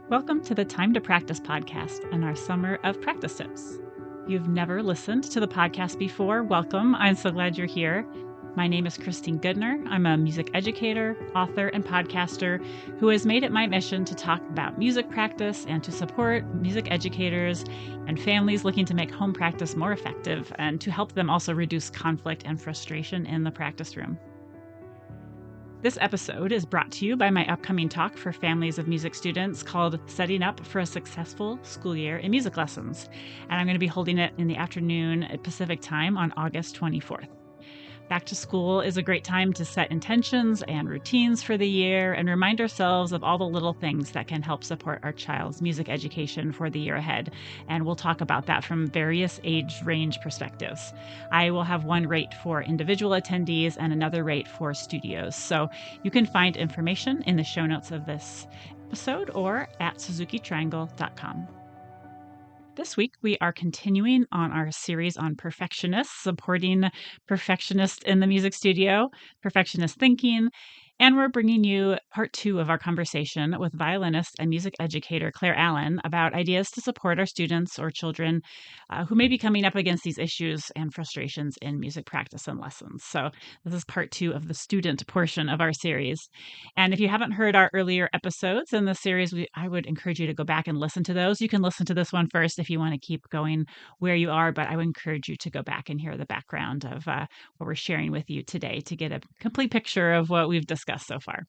Welcome to the Time to Practice podcast and our summer of practice tips. If you've never listened to the podcast before, welcome. I'm so glad you're here. My name is Christine Goodner. I'm a music educator, author, and podcaster who has made it my mission to talk about music practice and to support music educators and families looking to make home practice more effective and to help them also reduce conflict and frustration in the practice room. This episode is brought to you by my upcoming talk for families of music students called Setting Up for a Successful School Year in Music Lessons. And I'm going to be holding it in the afternoon at Pacific time on August 24th. Back to school is a great time to set intentions and routines for the year and remind ourselves of all the little things that can help support our child's music education for the year ahead. And we'll talk about that from various age range perspectives. I will have one rate for individual attendees and another rate for studios. So you can find information in the show notes of this episode or at suzukitriangle.com. This week, we are continuing on our series on perfectionists, supporting perfectionists in the music studio, perfectionist thinking, and we're bringing you part 2 of our conversation with violinist and music educator Claire Allen about ideas to support our students or children who may be coming up against these issues and frustrations in music practice and lessons. So this is part 2 of the student portion of our series. And if you haven't heard our earlier episodes in the series, I would encourage you to go back and listen to those. You can listen to this one first if you want to keep going where you are, but I would encourage you to go back and hear the background of what we're sharing with you today to get a complete picture of what we've discussed so far.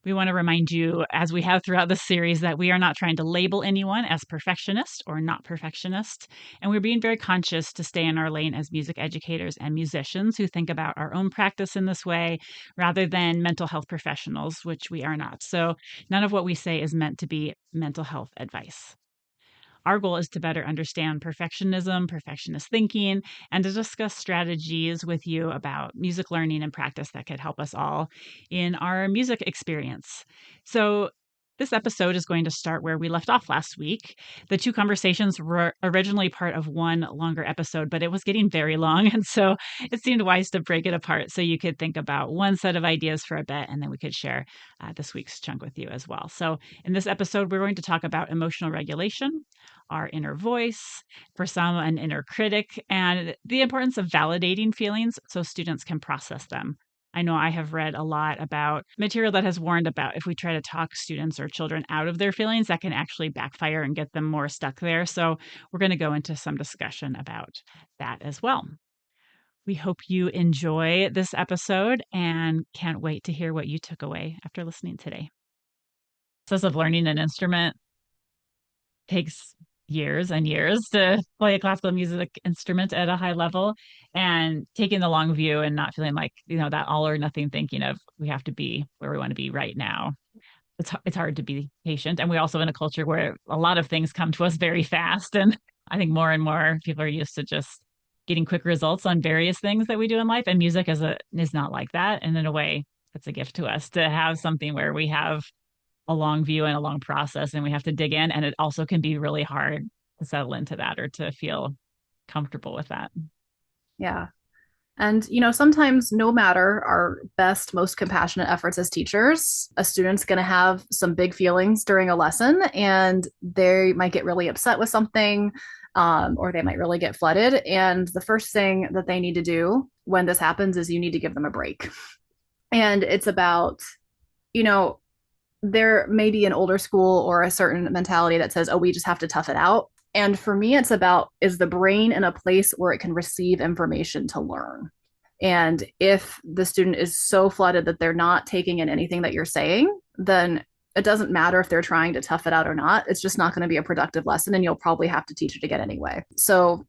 We want to remind you, as we have throughout the series, that we are not trying to label anyone as perfectionist or not perfectionist, and we're being very conscious to stay in our lane as music educators and musicians who think about our own practice in this way rather than mental health professionals, which we are not. So none of what we say is meant to be mental health advice. Our goal is to better understand perfectionism, perfectionist thinking, and to discuss strategies with you about music learning and practice that could help us all in our music experience. So, this episode is going to start where we left off last week. The 2 conversations were originally part of one longer episode, but it was getting very long. And so it seemed wise to break it apart so you could think about one set of ideas for a bit, and then we could share this week's chunk with you as well. So, in this episode, we're going to talk about emotional regulation, our inner voice, for some, an inner critic, and the importance of validating feelings so students can process them. I know I have read a lot about material that has warned about if we try to talk students or children out of their feelings, that can actually backfire and get them more stuck there. So we're going to go into some discussion about that as well. We hope you enjoy this episode and can't wait to hear what you took away after listening today. The process of learning an instrument takes years and years to play a classical music instrument at a high level, and taking the long view and not feeling like, that all or nothing thinking of we have to be where we want to be right now. It's hard to be patient. And we're also in a culture where a lot of things come to us very fast. And I think more and more people are used to just getting quick results on various things that we do in life. And music is not like that. And in a way, it's a gift to us to have something where we have a long view and a long process and we have to dig in. And it also can be really hard to settle into that or to feel comfortable with that. Yeah. And, sometimes no matter our best, most compassionate efforts as teachers, a student's going to have some big feelings during a lesson and they might get really upset with something, or they might really get flooded. And the first thing that they need to do when this happens is you need to give them a break. And it's about, there may be an older school or a certain mentality that says, oh, we just have to tough it out. And for me, it's about, is the brain in a place where it can receive information to learn? And if the student is so flooded that they're not taking in anything that you're saying, then it doesn't matter if they're trying to tough it out or not. It's just not going to be a productive lesson, and you'll probably have to teach it again anyway. So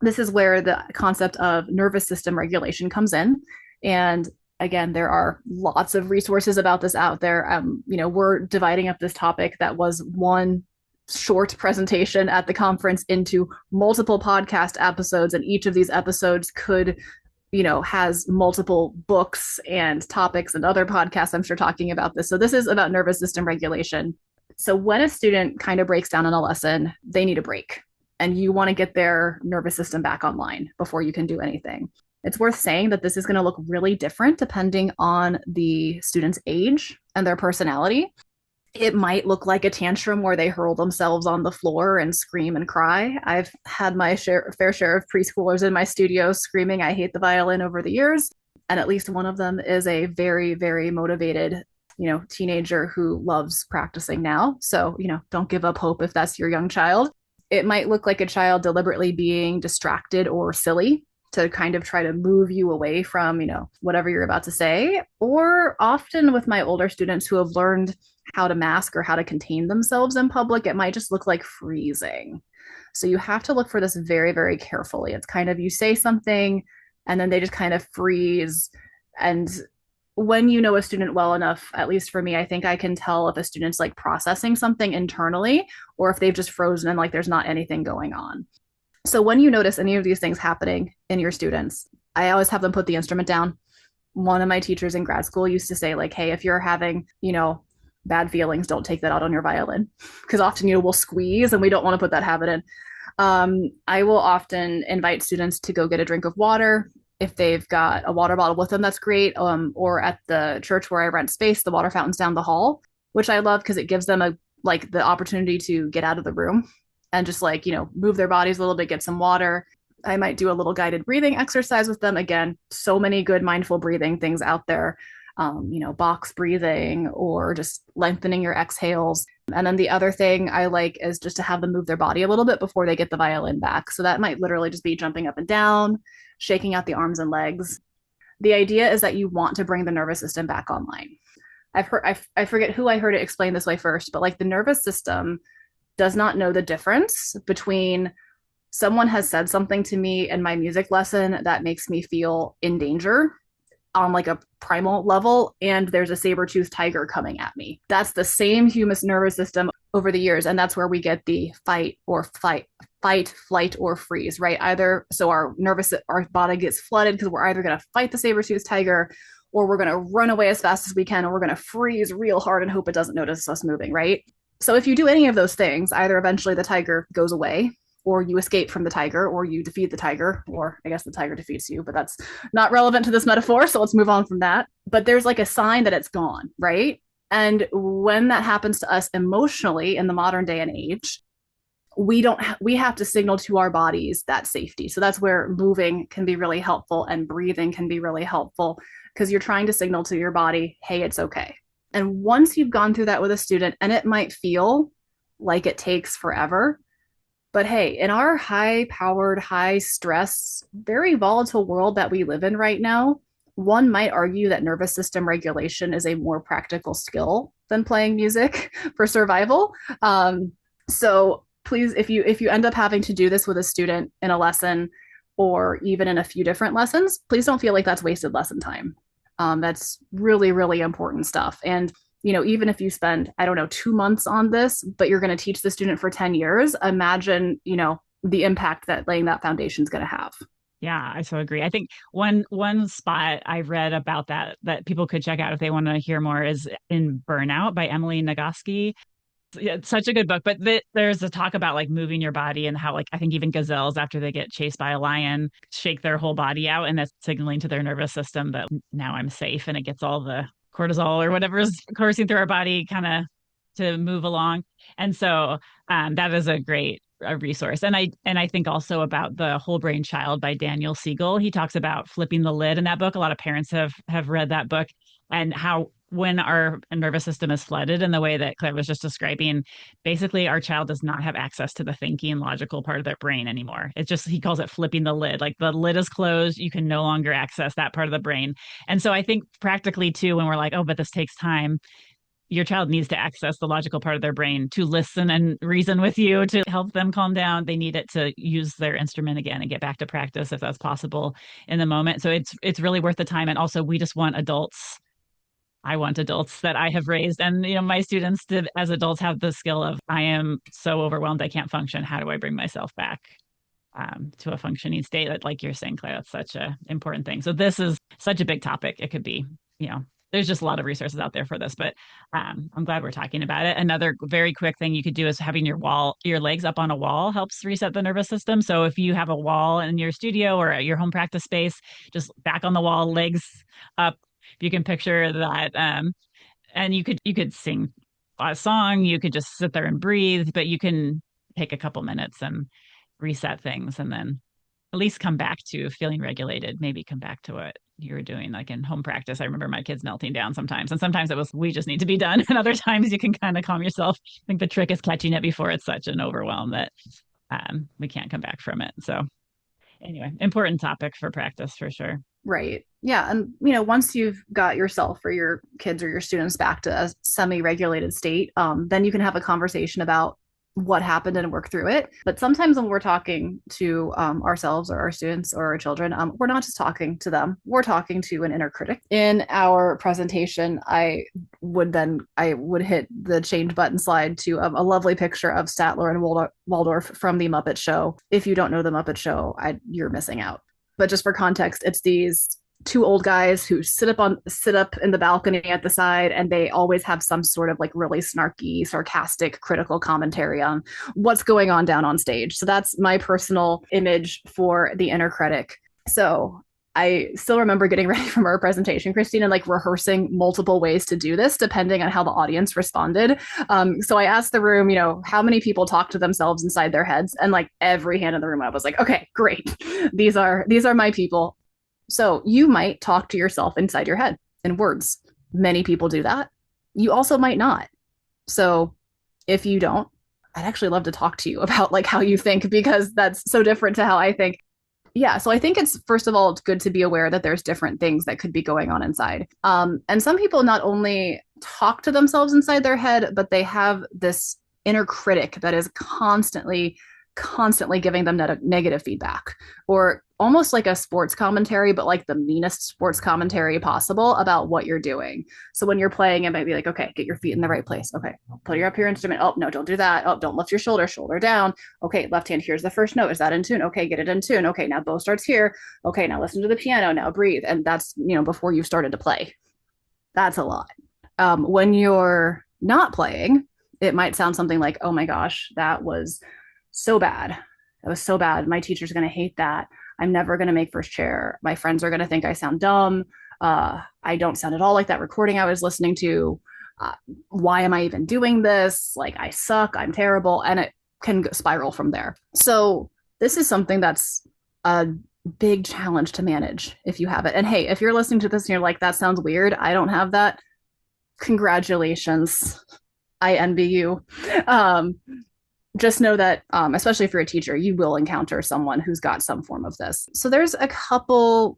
this is where the concept of nervous system regulation comes in. And again, there are lots of resources about this out there. We're dividing up this topic that was one short presentation at the conference into multiple podcast episodes, and each of these episodes could, has multiple books and topics and other podcasts, I'm sure, talking about this. So this is about nervous system regulation. So when a student kind of breaks down in a lesson, they need a break, and you want to get their nervous system back online before you can do anything. It's worth saying that this is going to look really different depending on the student's age and their personality. It might look like a tantrum where they hurl themselves on the floor and scream and cry. I've had my fair share of preschoolers in my studio screaming, I hate the violin over the years. And at least one of them is a very, very motivated, teenager who loves practicing now. So, don't give up hope if that's your young child. It might look like a child deliberately being distracted or silly to kind of try to move you away from, whatever you're about to say. Or often with my older students who have learned how to mask or how to contain themselves in public, it might just look like freezing. So you have to look for this very, very carefully. It's kind of you say something and then they just kind of freeze. And when you know a student well enough, at least for me, I think I can tell if a student's like processing something internally or if they've just frozen and like there's not anything going on. So when you notice any of these things happening in your students, I always have them put the instrument down. One of my teachers in grad school used to say, like, hey, if you're having, bad feelings, don't take that out on your violin. Because often, we'll squeeze and we don't want to put that habit in. I will often invite students to go get a drink of water. If they've got a water bottle with them, that's great. Or at the church where I rent space, the water fountain's down the hall, which I love because it gives them the opportunity to get out of the room and just move their bodies a little bit, get some water. I might do a little guided breathing exercise with them. Again, so many good mindful breathing things out there. Box breathing or just lengthening your exhales. And then the other thing I like is just to have them move their body a little bit before they get the violin back. So that might literally just be jumping up and down, shaking out the arms and legs. The idea is that you want to bring the nervous system back online. I forget who I heard it explained this way first, but like the nervous system does not know the difference between someone has said something to me in my music lesson that makes me feel in danger on like a primal level and there's a saber-toothed tiger coming at me. That's the same human nervous system over the years, and that's where we get the fight, flight or freeze, right? Either so our body gets flooded because we're either going to fight the saber-toothed tiger or we're going to run away as fast as we can or we're going to freeze real hard and hope it doesn't notice us moving, right? So if you do any of those things, either eventually the tiger goes away or you escape from the tiger, or you defeat the tiger, or I guess the tiger defeats you, but that's not relevant to this metaphor. So let's move on from that. But there's like a sign that it's gone, right? And when that happens to us emotionally in the modern day and age, we have to signal to our bodies that safety. So that's where moving can be really helpful and breathing can be really helpful because you're trying to signal to your body, hey, it's okay. And once you've gone through that with a student, and it might feel like it takes forever, but hey, in our high powered, high stress, very volatile world that we live in right now, one might argue that nervous system regulation is a more practical skill than playing music for survival. So please, if you end up having to do this with a student in a lesson or even in a few different lessons, please don't feel like that's wasted lesson time. That's really, really important stuff. And even if you spend, I don't know, 2 months on this, but you're going to teach the student for 10 years, imagine, the impact that laying that foundation is going to have. Yeah, I so agree. I think one spot I read about that people could check out if they want to hear more is in Burnout by Emily Nagoski. Yeah, it's such a good book, but there's a talk about like moving your body and how like I think even gazelles after they get chased by a lion shake their whole body out and that's signaling to their nervous system that now I'm safe, and it gets all the cortisol or whatever is coursing through our body kind of to move along. And so that is a great resource. And I think also about The Whole Brain Child by Daniel Siegel. He talks about flipping the lid in that book. A lot of parents have read that book, and how when our nervous system is flooded in the way that Claire was just describing, basically our child does not have access to the thinking logical part of their brain anymore. It's just, he calls it flipping the lid. Like the lid is closed, you can no longer access that part of the brain. And so I think practically too, when we're like, oh, but this takes time, your child needs to access the logical part of their brain to listen and reason with you to help them calm down. They need it to use their instrument again and get back to practice if that's possible in the moment. So it's really worth the time. And also we just want adults. I want adults that I have raised, and my students did as adults have the skill of, I am so overwhelmed I can't function. How do I bring myself back to a functioning state? That, like you're saying, Claire, that's such a important thing. So this is such a big topic. It could be, there's just a lot of resources out there for this, but I'm glad we're talking about it. Another very quick thing you could do is having your legs up on a wall helps reset the nervous system. So if you have a wall in your studio or your home practice space, just back on the wall, legs up. If you can picture that, and you could sing a song, you could just sit there and breathe, but you can take a couple minutes and reset things and then at least come back to feeling regulated, maybe come back to what you were doing like in home practice. I remember my kids melting down sometimes, and sometimes it was we just need to be done, and other times you can kind of calm yourself. I think the trick is catching it before it's such an overwhelm that we can't come back from it. So anyway, important topic for practice for sure. Right. Yeah. And, once you've got yourself or your kids or your students back to a semi-regulated state, then you can have a conversation about what happened and work through it. But sometimes when we're talking to ourselves or our students or our children, we're not just talking to them, we're talking to an inner critic. In our presentation, I would hit the change button slide to a lovely picture of Statler and Waldorf from the Muppet Show. If you don't know the Muppet Show, you're missing out. But just for context, it's these two old guys who sit up in the balcony at the side, and they always have some sort of like really snarky, sarcastic, critical commentary on what's going on down on stage. So that's my personal image for the inner critic. So I still remember getting ready from our presentation, Christine, and like rehearsing multiple ways to do this depending on how the audience responded. So I asked the room, how many people talk to themselves inside their heads, and like every hand in the room, I was like, okay, great. These are my people. So you might talk to yourself inside your head in words. Many people do that. You also might not. So if you don't, I'd actually love to talk to you about like how you think, because that's so different to how I think. Yeah, so I think it's first of all, it's good to be aware that there's different things that could be going on inside. And some people not only talk to themselves inside their head, but they have this inner critic that is constantly giving them negative feedback, or almost like a sports commentary, but like the meanest sports commentary possible about what you're doing. So when you're playing, it might be like, okay, get your feet in the right place. Okay, put your up your instrument. Oh, no, don't do that. Oh, don't lift your shoulder down. Okay, left hand, here's the first note. Is that in tune? Okay, get it in tune. Okay, now bow starts here. Okay, now listen to the piano. Now breathe. And that's, before you've started to play. That's a lot. When you're not playing, it might sound something like, oh my gosh, that was so bad. That was so bad. My teacher's going to hate that. I'm never going to make first chair. My friends are going to think I sound dumb. I don't sound at all like that recording I was listening to. Why am I even doing this? Like, I suck. I'm terrible. And it can spiral from there. So this is something that's a big challenge to manage if you have it. And hey, if you're listening to this and you're like, that sounds weird, I don't have that. Congratulations. I envy you. Just know that, especially if you're a teacher, you will encounter someone who's got some form of this. So there's a couple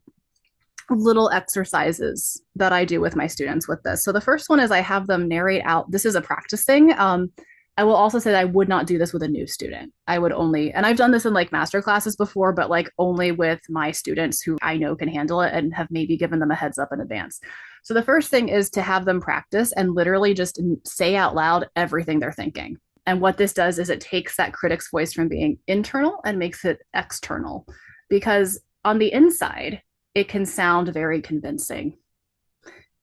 little exercises that I do with my students with this. So the first one is I have them narrate out. This is a practice thing. I will also say that I would not do this with a new student. I would only, and I've done this in like master classes before, but like only with my students who I know can handle it and have maybe given them a heads up in advance. So the first thing is to have them practice and literally just say out loud everything they're thinking. And what this does is it takes that critic's voice from being internal and makes it external, because on the inside, it can sound very convincing.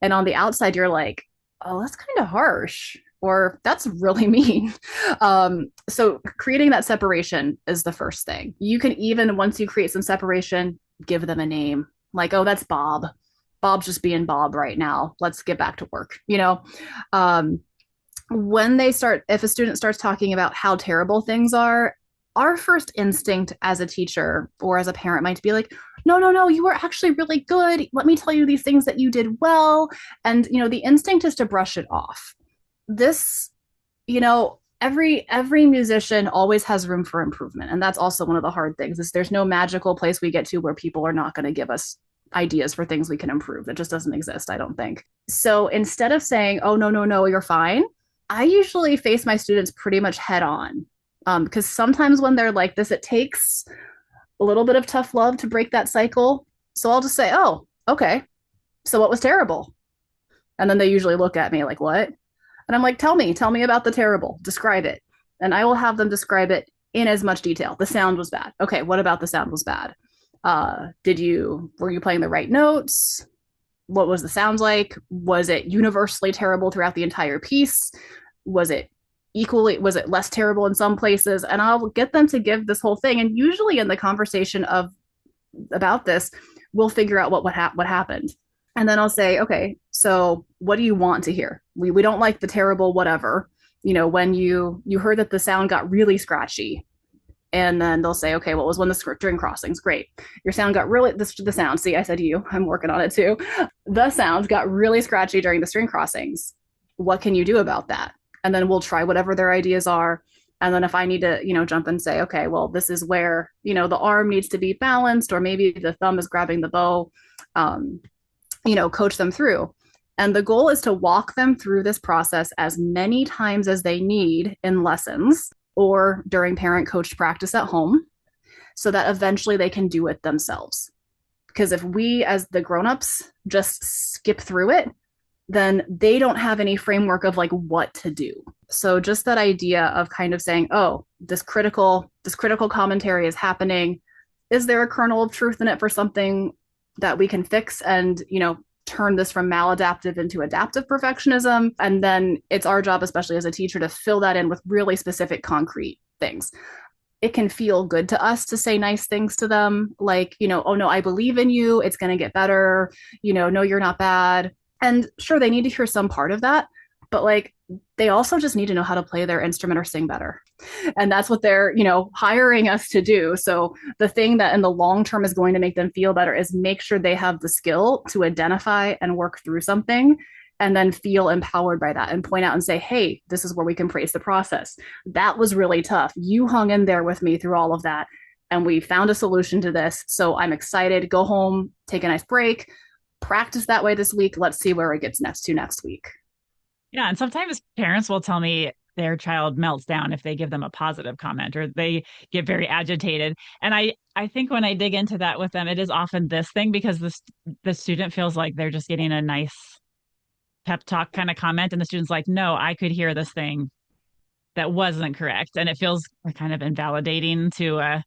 And on the outside, you're like, oh, that's kind of harsh, or that's really mean. So creating that separation is the first thing. You can even, once you create some separation, give them a name, like, oh, that's Bob. Bob's just being Bob right now. Let's get back to work, when if a student starts talking about how terrible things are, our first instinct as a teacher or as a parent might be like, no, you were actually really good. Let me tell you these things that you did well. And, the instinct is to brush it off. This, every musician always has room for improvement. And that's also one of the hard things is there's no magical place we get to where people are not going to give us ideas for things we can improve. That just doesn't exist, I don't think. So instead of saying, oh, no, you're fine, I usually face my students pretty much head on, because sometimes when they're like this, it takes a little bit of tough love to break that cycle. So I'll just say, oh, okay. So what was terrible? And then they usually look at me like, what? And I'm like, tell me about the terrible. Describe it. And I will have them describe it in as much detail. The sound was bad. Okay, what about the sound was bad? Were you playing the right notes? What was the sound like? Was it universally terrible throughout the entire piece? Was it less terrible in some places? And I'll get them to give this whole thing. And usually in the conversation about this, we'll figure out what happened. And then I'll say, okay, So what do you want to hear? We don't like the terrible whatever. When you heard that the sound got really scratchy, and then they'll say, okay, well, it was when the during crossings. Great. Your sound got really, the sound, see, I said you, I'm working on it too. The sounds got really scratchy during the string crossings. What can you do about that? And then we'll try whatever their ideas are. And then if I need to, jump and say, okay, well, this is where, the arm needs to be balanced, or maybe the thumb is grabbing the bow, um, coach them through. And the goal is to walk them through this process as many times as they need in lessons or during parent coached practice at home so that eventually they can do it themselves. Because if we, as the grown-ups, just skip through it, then they don't have any framework of like what to do. So just that idea of kind of saying, oh, this critical commentary is happening. Is there a kernel of truth in it for something that we can fix and, turn this from maladaptive into adaptive perfectionism? And then it's our job, especially as a teacher, to fill that in with really specific, concrete things. It can feel good to us to say nice things to them, like, oh no, I believe in you. It's going to get better. No, you're not bad. And sure, they need to hear some part of that, but like, they also just need to know how to play their instrument or sing better. And that's what they're, hiring us to do. So the thing that in the long term is going to make them feel better is make sure they have the skill to identify and work through something and then feel empowered by that and point out and say, hey, this is where we can praise the process. That was really tough. You hung in there with me through all of that. And we found a solution to this. So I'm excited. Go home, take a nice break, practice that way this week. Let's see where it gets next week. Yeah, and sometimes parents will tell me their child melts down if they give them a positive comment or they get very agitated. And I think when I dig into that with them, it is often this thing because the student feels like they're just getting a nice pep talk kind of comment, and the student's like, "No, I could hear this thing that wasn't correct," and it feels kind of invalidating to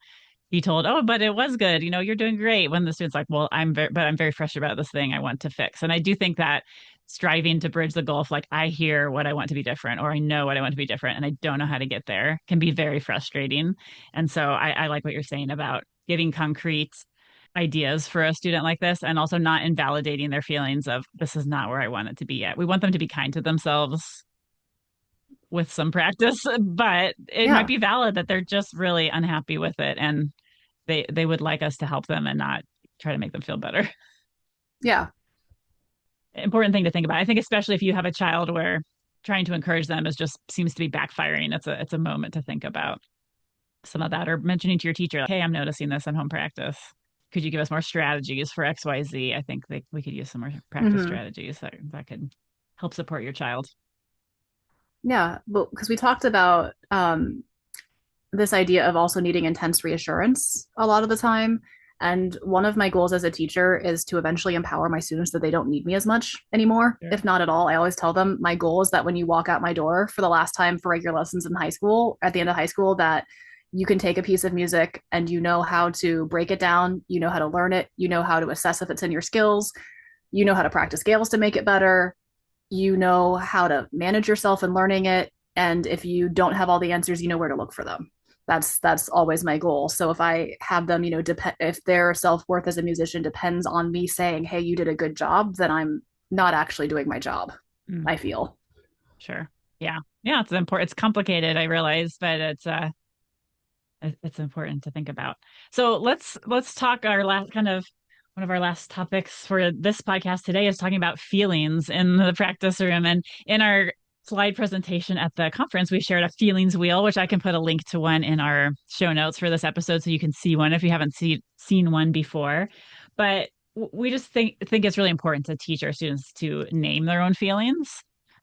be told, "Oh, but it was good. You're doing great." When the student's like, "Well, I'm very frustrated about this thing I want to fix." And I do think that striving to bridge the gulf, like I hear what I want to be different, or I know what I want to be different, and I don't know how to get there, can be very frustrating. And so I like what you're saying about giving concrete ideas for a student like this and also not invalidating their feelings of this is not where I want it to be yet. We want them to be kind to themselves with some practice, but it might Yeah. be valid that they're just really unhappy with it and they would like us to help them and not try to make them feel better. Yeah. Important thing to think about. I think especially if you have a child where trying to encourage them is just seems to be backfiring. It's a moment to think about some of that or mentioning to your teacher, like, hey, I'm noticing this in home practice. Could you give us more strategies for XYZ? I think we could use some more practice Mm-hmm. strategies that could help support your child. Yeah. But because we talked about this idea of also needing intense reassurance a lot of the time. And one of my goals as a teacher is to eventually empower my students that they don't need me as much anymore, Sure. if not at all. I always tell them my goal is that when you walk out my door for the last time for regular lessons in high school, at the end of high school, that you can take a piece of music and you know how to break it down, you know how to learn it, you know how to assess if it's in your skills, you know how to practice scales to make it better, you know how to manage yourself in learning it. And if you don't have all the answers, you know where to look for them. That's always my goal. So if I have them, if their self-worth as a musician depends on me saying, hey, you did a good job, then I'm not actually doing my job, Mm, I feel. sure. Yeah. Yeah. It's important. It's complicated, I realize, but it's important to think about. So let's talk our last kind of one of our last topics for this podcast today is talking about feelings in the practice room. And in our slide presentation at the conference, we shared a feelings wheel, which I can put a link to one in our show notes for this episode so you can see one if you haven't seen one before. But we just think it's really important to teach our students to name their own feelings.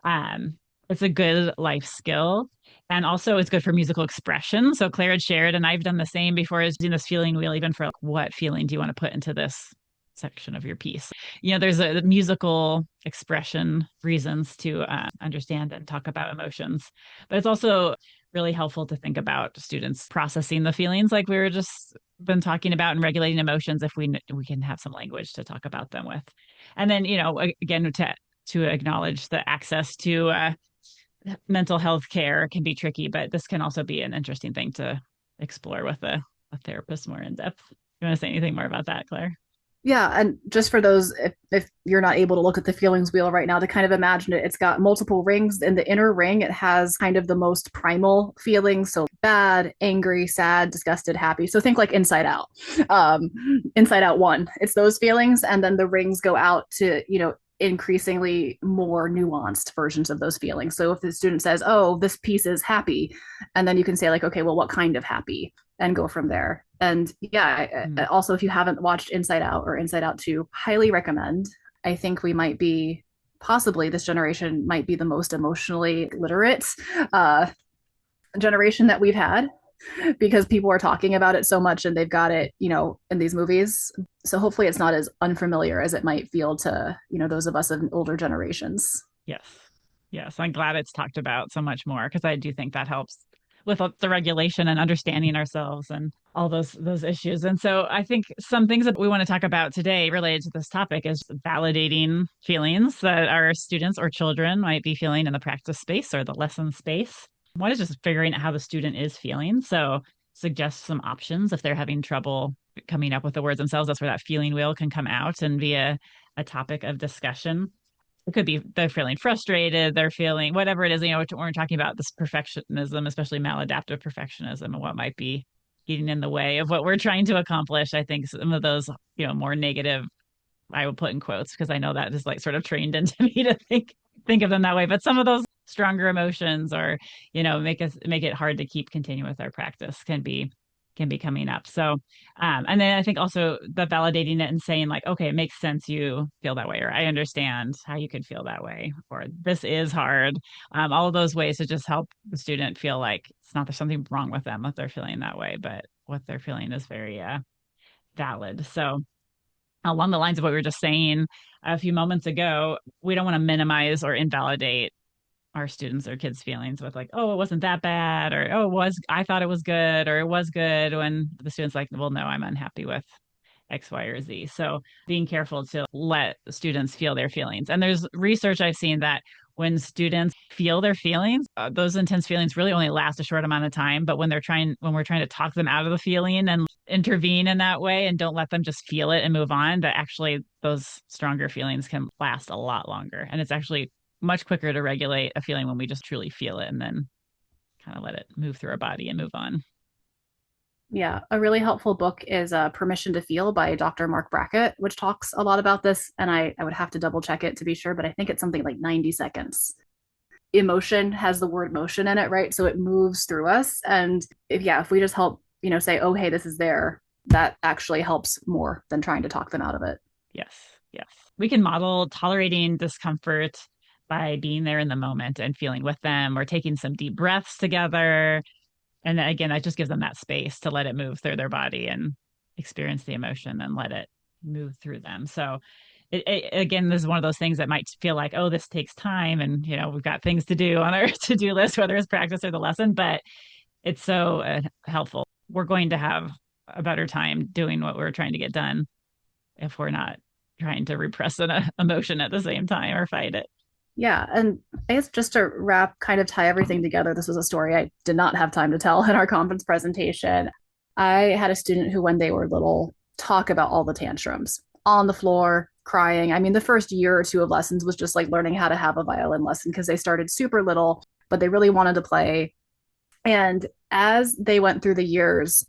Um, it's a good life skill and also it's good for musical expression. So Claire had shared, and I've done the same before, is doing this feeling wheel, even for like, what feeling do you want to put into this section of your piece? There's a musical expression reasons to understand and talk about emotions, but it's also really helpful to think about students processing the feelings like we were just been talking about and regulating emotions if we can have some language to talk about them with. And then, again, to acknowledge the access to mental health care can be tricky, but this can also be an interesting thing to explore with a therapist more in depth. You want to say anything more about that, Claire? Yeah, and just for those, if you're not able to look at the feelings wheel right now, to kind of imagine it, it's got multiple rings. In the inner ring, it has kind of the most primal feelings. So bad, angry, sad, disgusted, happy. So think like Inside Out. Um, Inside Out one, it's those feelings. And then the rings go out to, increasingly more nuanced versions of those feelings. So if the student says, oh, this piece is happy, and then you can say, like, okay, well, what kind of happy? And go from there. And yeah, Mm. also, if you haven't watched Inside Out or Inside Out 2, highly recommend. I think we might be, possibly this generation might be the most emotionally literate uh, generation that we've had, because people are talking about it so much and they've got it, in these movies. So hopefully it's not as unfamiliar as it might feel to, those of us of older generations. Yes. Yes. I'm glad it's talked about so much more because I do think that helps with the regulation and understanding ourselves and all those issues. And so I think some things that we want to talk about today related to this topic is validating feelings that our students or children might be feeling in the practice space or the lesson space. One is just figuring out how the student is feeling. So suggest some options if they're having trouble coming up with the words themselves. That's where that feeling wheel can come out and be a topic of discussion. It could be they're feeling frustrated, they're feeling whatever it is, when we're talking about this perfectionism, especially maladaptive perfectionism, and what might be getting in the way of what we're trying to accomplish. I think some of those, more negative, I would put in quotes because I know that is like sort of trained into me to think of them that way. But some of those stronger emotions or, make it hard to keep continuing with our practice can be coming up. So and then I think also the validating it and saying like, okay, it makes sense you feel that way, or I understand how you could feel that way, or this is hard. All of those ways to just help the student feel like it's not there's something wrong with them if they're feeling that way, but what they're feeling is very valid. So along the lines of what we were just saying a few moments ago, we don't want to minimize or invalidate our students or kids' feelings with like, oh, it wasn't that bad, or oh, I thought it was good, or it was good, when the student's like, well, no, I'm unhappy with X, Y, or Z. So being careful to let students feel their feelings. And there's research I've seen that when students feel their feelings, those intense feelings really only last a short amount of time. But when we're trying to talk them out of the feeling and intervene in that way and don't let them just feel it and move on, that actually those stronger feelings can last a lot longer. And it's actually much quicker to regulate a feeling when we just truly feel it and then kind of let it move through our body and move on. Yeah, a really helpful book is Permission to Feel by Dr. Mark Brackett, which talks a lot about this. And I would have to double check it to be sure, but I think it's something like 90 seconds. Emotion has the word motion in it, right? So it moves through us. And if we just help, say, oh, hey, this is there, that actually helps more than trying to talk them out of it. Yes, yes. We can model tolerating discomfort by being there in the moment and feeling with them or taking some deep breaths together. And then, again, that just gives them that space to let it move through their body and experience the emotion and let it move through them. So, again, this is one of those things that might feel like, oh, this takes time. And, we've got things to do on our to do list, whether it's practice or the lesson, but it's so helpful. We're going to have a better time doing what we're trying to get done if we're not trying to repress an emotion at the same time or fight it. Yeah. And I guess just to kind of tie everything together, this was a story I did not have time to tell in our conference presentation. I had a student who, when they were little, talk about all the tantrums on the floor, crying. I mean, the first year or two of lessons was just like learning how to have a violin lesson because they started super little, but they really wanted to play. And as they went through the years,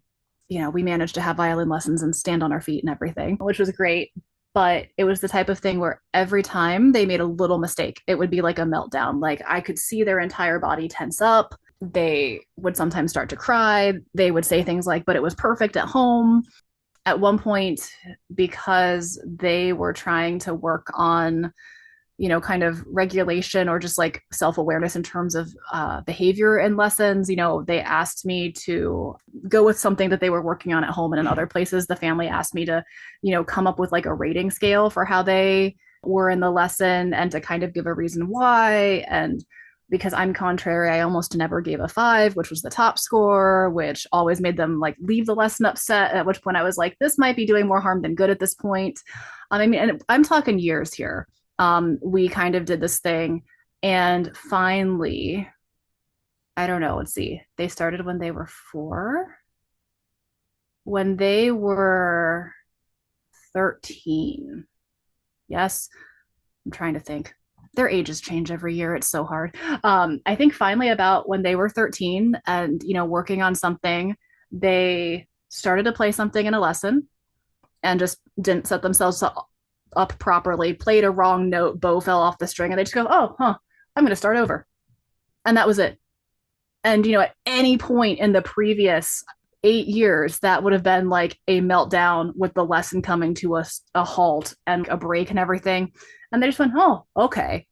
we managed to have violin lessons and stand on our feet and everything, which was great. But it was the type of thing where every time they made a little mistake, it would be like a meltdown. Like I could see their entire body tense up. They would sometimes start to cry. They would say things like, but it was perfect at home. At one point, because they were trying to work on kind of regulation or just like self awareness in terms of behavior in lessons. They asked me to go with something that they were working on at home, and in other places, the family asked me to, come up with like a rating scale for how they were in the lesson and to kind of give a reason why. And because I'm contrary, I almost never gave a 5, which was the top score, which always made them like leave the lesson upset. At which point I was like, this might be doing more harm than good at this point. I mean, and I'm talking years here. We kind of did this thing. And finally, I don't know, let's see, they started when they were 4. When they were 13. Yes. I'm trying to think. Their ages change every year. It's so hard. I think finally about when they were 13 and, working on something, they started to play something in a lesson and just didn't set themselves up properly, played a wrong note, bow fell off the string, and they just go, oh, huh, I'm going to start over. And that was it. And, at any point in the previous 8 years, that would have been like a meltdown with the lesson coming to a halt and a break and everything. And they just went, oh, okay.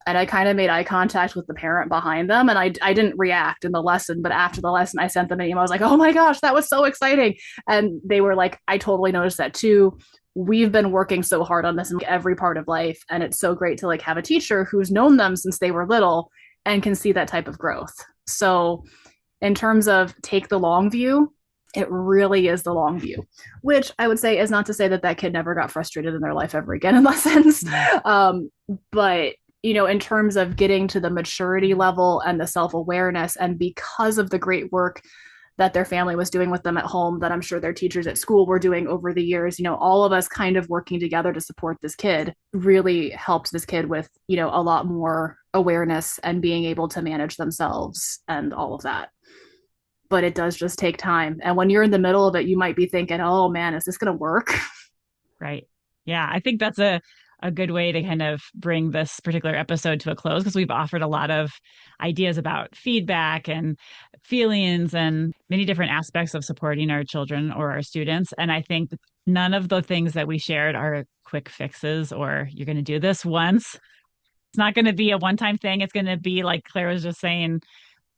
And I kind of made eye contact with the parent behind them. And I didn't react in the lesson, but after the lesson, I sent them an email. I was like, oh my gosh, that was so exciting. And they were like, I totally noticed that too. We've been working so hard on this in every part of life. And it's so great to like have a teacher who's known them since they were little and can see that type of growth. So, in terms of take the long view, it really is the long view, which I would say is not to say that that kid never got frustrated in their life ever again in lessons. But in terms of getting to the maturity level and the self awareness, and because of the great work that their family was doing with them at home, that I'm sure their teachers at school were doing over the years, all of us kind of working together to support this kid really helped this kid with, a lot more awareness and being able to manage themselves and all of that. But it does just take time. And when you're in the middle of it, you might be thinking, oh man, is this going to work? Right. Yeah, I think that's a good way to kind of bring this particular episode to a close because we've offered a lot of ideas about feedback and feelings and many different aspects of supporting our children or our students. And I think none of the things that we shared are quick fixes or you're going to do this once. It's not going to be a one-time thing. It's going to be like Claire was just saying,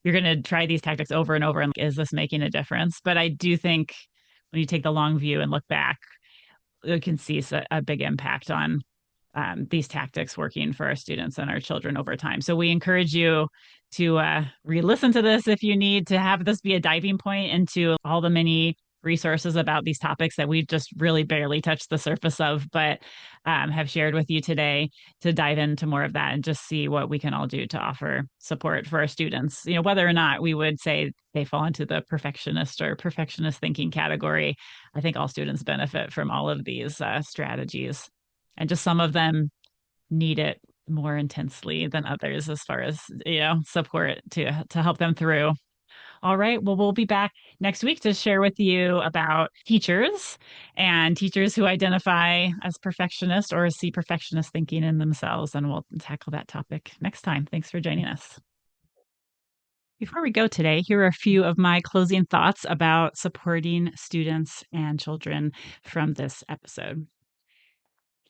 you're going to try these tactics over and over. And is this making a difference? But I do think when you take the long view and look back, you can see a big impact on these tactics working for our students and our children over time. So we encourage you to re-listen to this if you need to have this be a diving point into all the many resources about these topics that we've just really barely touched the surface of, but have shared with you today to dive into more of that and just see what we can all do to offer support for our students. Whether or not we would say they fall into the perfectionist or perfectionist thinking category, I think all students benefit from all of these strategies. And just some of them need it more intensely than others as far as support to help them through. All right, well, we'll be back next week to share with you about teachers and teachers who identify as perfectionists or see perfectionist thinking in themselves, and we'll tackle that topic next time. Thanks for joining us. Before we go today, here are a few of my closing thoughts about supporting students and children from this episode.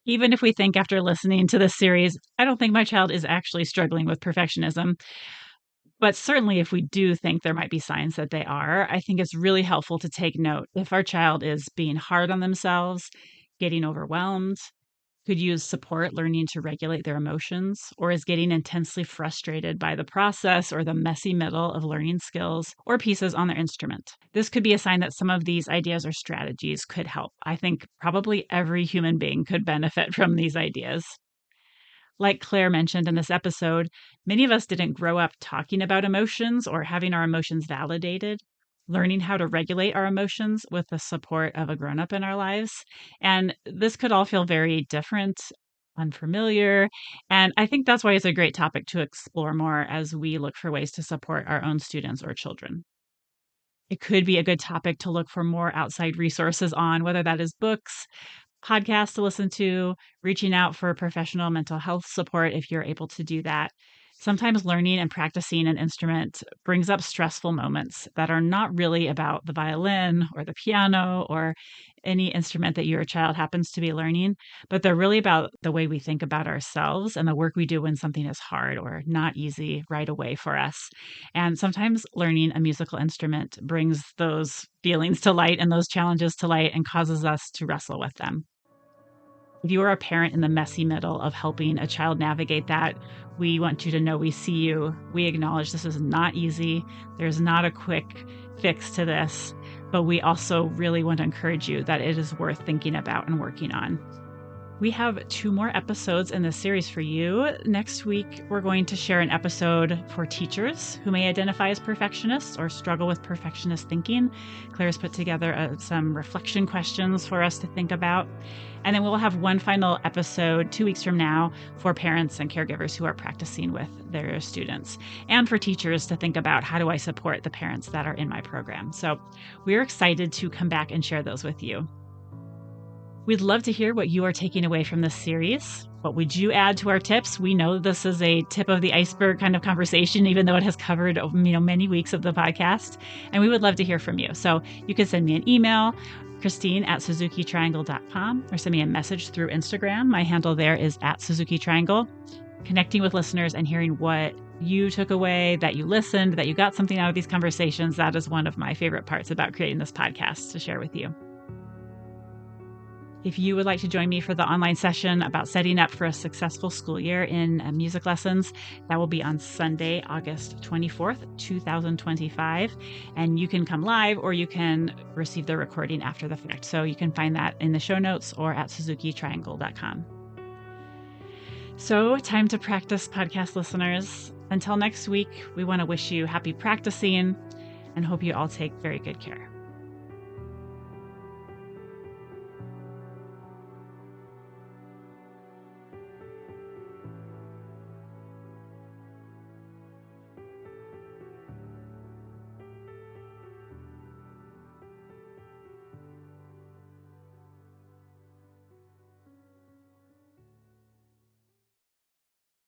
Even if we think after listening to this series, I don't think my child is actually struggling with perfectionism, but certainly if we do think there might be signs that they are, I think it's really helpful to take note if our child is being hard on themselves, getting overwhelmed, could use support learning to regulate their emotions, or is getting intensely frustrated by the process or the messy middle of learning skills or pieces on their instrument. This could be a sign that some of these ideas or strategies could help. I think probably every human being could benefit from these ideas. Like Claire mentioned in this episode, many of us didn't grow up talking about emotions or having our emotions validated. Learning how to regulate our emotions with the support of a grown up in our lives. And this could all feel very different, unfamiliar. And I think that's why it's a great topic to explore more as we look for ways to support our own students or children. It could be a good topic to look for more outside resources on, whether that is books, podcasts to listen to, reaching out for professional mental health support if you're able to do that. Sometimes learning and practicing an instrument brings up stressful moments that are not really about the violin or the piano or any instrument that your child happens to be learning, but they're really about the way we think about ourselves and the work we do when something is hard or not easy right away for us. And sometimes learning a musical instrument brings those feelings to light and those challenges to light and causes us to wrestle with them. If you are a parent in the messy middle of helping a child navigate that, we want you to know we see you. We acknowledge this is not easy. There's not a quick fix to this, but we also really want to encourage you that it is worth thinking about and working on. We have 2 more episodes in this series for you. Next week, we're going to share an episode for teachers who may identify as perfectionists or struggle with perfectionist thinking. Claire's put together some reflection questions for us to think about. And then we'll have one final episode 2 weeks from now for parents and caregivers who are practicing with their students, and for teachers to think about, how do I support the parents that are in my program? So we're excited to come back and share those with you. We'd love to hear what you are taking away from this series. What would you add to our tips? We know this is a tip of the iceberg kind of conversation, even though it has covered many weeks of the podcast. And we would love to hear from you. So you can send me an email, Christine@SuzukiTriangle.com, or send me a message through Instagram. My handle there is @SuzukiTriangle. Connecting with listeners and hearing what you took away, that you listened, that you got something out of these conversations, that is one of my favorite parts about creating this podcast to share with you. If you would like to join me for the online session about setting up for a successful school year in music lessons, that will be on Sunday, August 24th, 2025. And you can come live or you can receive the recording after the fact. So you can find that in the show notes or at SuzukiTriangle.com. So, time to practice, podcast listeners. Until next week, we want to wish you happy practicing and hope you all take very good care.